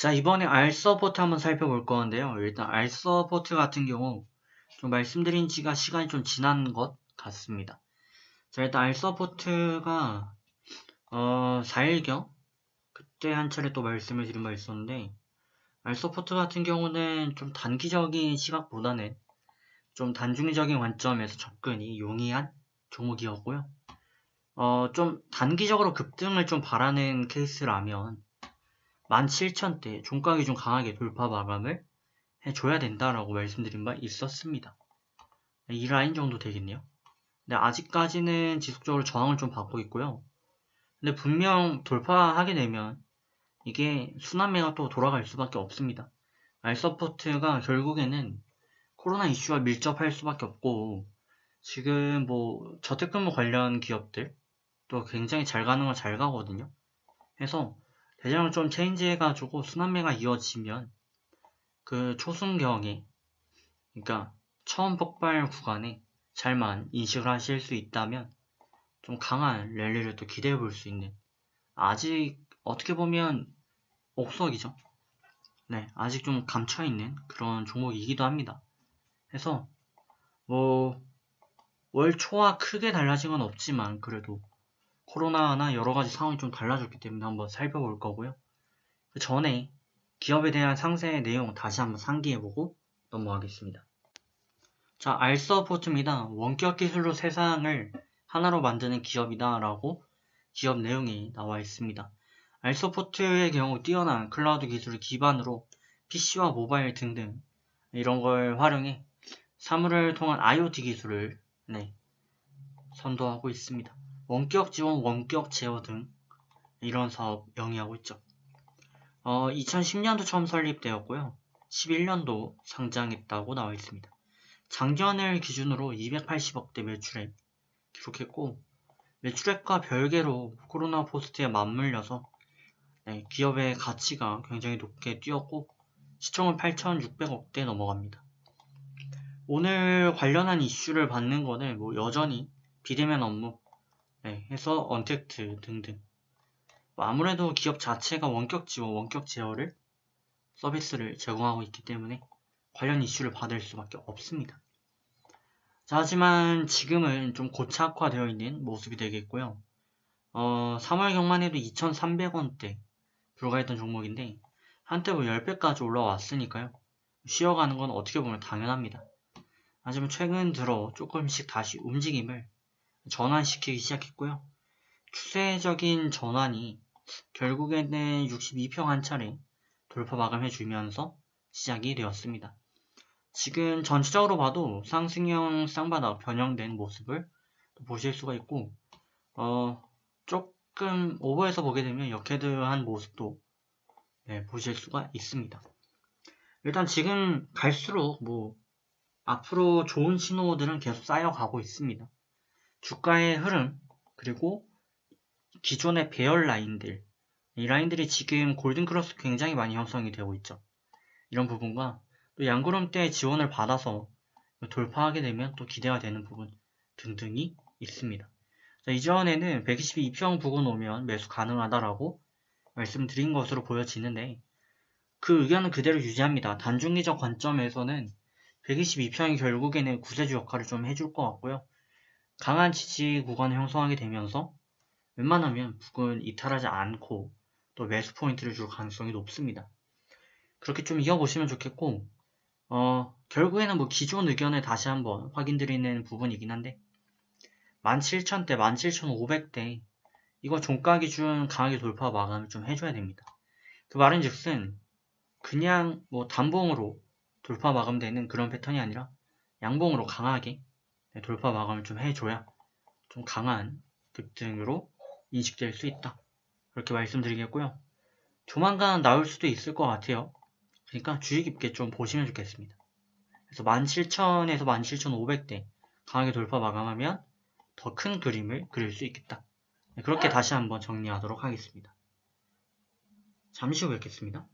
자, 이번에 R 서포트 한번 살펴볼 건데요. 일단 R 서포트 같은 경우 좀 말씀드린 지가 시간이 좀 지난 것 같습니다. 자, 일단 R 서포트가 4일경 그때 한 차례 또 말씀을 드린 바 있었는데, R 서포트 같은 경우는 좀 단기적인 시각보다는 좀 단중적인 관점에서 접근이 용이한 종목이었고요. 좀 단기적으로 급등을 좀 바라는 케이스라면 17,000대 종가기 좀 강하게 돌파 마감을 해줘야 된다라고 말씀드린 바 있었습니다. 이 라인 정도 되겠네요. 근데 아직까지는 지속적으로 저항을 좀 받고 있고요. 근데 분명 돌파하게 되면 이게 순환매가 또 돌아갈 수밖에 없습니다. 알서포트가 결국에는 코로나 이슈와 밀접할 수밖에 없고, 지금 뭐 저택근무 관련 기업들 또 굉장히 잘 가는 건 잘 가거든요. 해서 대장을 좀 체인지해가지고 순환매가 이어지면 그 초순경에, 그러니까 처음 폭발 구간에 잘만 인식을 하실 수 있다면 좀 강한 랠리를 또 기대해 볼 수 있는, 아직 어떻게 보면 옥석이죠. 네, 아직 좀 감춰 있는 그런 종목이기도 합니다. 해서 뭐 월 초와 크게 달라진 건 없지만 그래도 코로나나 여러 가지 상황이 좀 달라졌기 때문에 한번 살펴볼 거고요. 그 전에 기업에 대한 상세 내용 다시 한번 상기해보고 넘어가겠습니다. 자, 알서포트입니다. 원격 기술로 세상을 하나로 만드는 기업이다 라고 기업 내용이 나와 있습니다. 알서포트의 경우 뛰어난 클라우드 기술을 기반으로 PC와 모바일 등등 이런 걸 활용해 사물을 통한 IoT 기술을 선도하고 있습니다. 원격 지원, 원격 제어 등 이런 사업 영위하고 있죠. 2010년도 처음 설립되었고요. 11년도 상장했다고 나와 있습니다. 작년을 기준으로 280억대 매출액 기록했고, 매출액과 별개로 코로나 포스트에 맞물려서 기업의 가치가 굉장히 높게 뛰었고 시총은 8,600억대 넘어갑니다. 오늘 관련한 이슈를 받는 거는 뭐 여전히 비대면 업무 해서 언택트 등등, 아무래도 기업 자체가 원격 지원, 원격 제어를 서비스를 제공하고 있기 때문에 관련 이슈를 받을 수밖에 없습니다. 자, 하지만 지금은 좀 고착화되어 있는 모습이 되겠고요. 3월경만 해도 2,300원대 불과했던 종목인데 한때 뭐 10배까지 올라왔으니까요. 쉬어가는 건 어떻게 보면 당연합니다. 하지만 최근 들어 조금씩 다시 움직임을 전환시키기 시작했고요. 추세적인 전환이 결국에는 62평 한 차례 돌파 마감해주면서 시작이 되었습니다. 지금 전체적으로 봐도 상승형 쌍바닥 변형된 모습을 보실 수가 있고, 조금 오버해서 보게 되면 역헤드한 모습도 보실 수가 있습니다. 일단 지금 갈수록 뭐 앞으로 좋은 신호들은 계속 쌓여가고 있습니다. 주가의 흐름, 그리고 기존의 배열 라인들, 이 라인들이 지금 골든크로스 굉장히 많이 형성이 되고 있죠. 이런 부분과 또 양구름대 지원을 받아서 돌파하게 되면 또 기대가 되는 부분 등등이 있습니다. 자, 이전에는 122평 부근 오면 매수 가능하다라고 말씀드린 것으로 보여지는데 그 의견은 그대로 유지합니다. 단중기적 관점에서는 122평이 결국에는 구세주 역할을 좀 해줄 것 같고요. 강한 지지 구간을 형성하게 되면서 웬만하면 부근 이탈하지 않고 또 매수 포인트를 줄 가능성이 높습니다. 그렇게 좀 이어보시면 좋겠고, 결국에는 뭐 기존 의견을 다시 한번 확인드리는 부분이긴 한데 17,000대, 17,500대 이거 종가 기준 강하게 돌파 마감을 좀 해줘야 됩니다. 그 말은 즉슨 그냥 뭐 단봉으로 돌파 마감되는 그런 패턴이 아니라 양봉으로 강하게 돌파 마감을 좀 해줘야 좀 강한 급등으로 인식될 수 있다. 그렇게 말씀드리겠고요. 조만간 나올 수도 있을 것 같아요. 그러니까 주의 깊게 좀 보시면 좋겠습니다. 그래서 17,000에서 17,500대 강하게 돌파 마감하면 더 큰 그림을 그릴 수 있겠다. 그렇게 다시 한번 정리하도록 하겠습니다. 잠시 후 뵙겠습니다.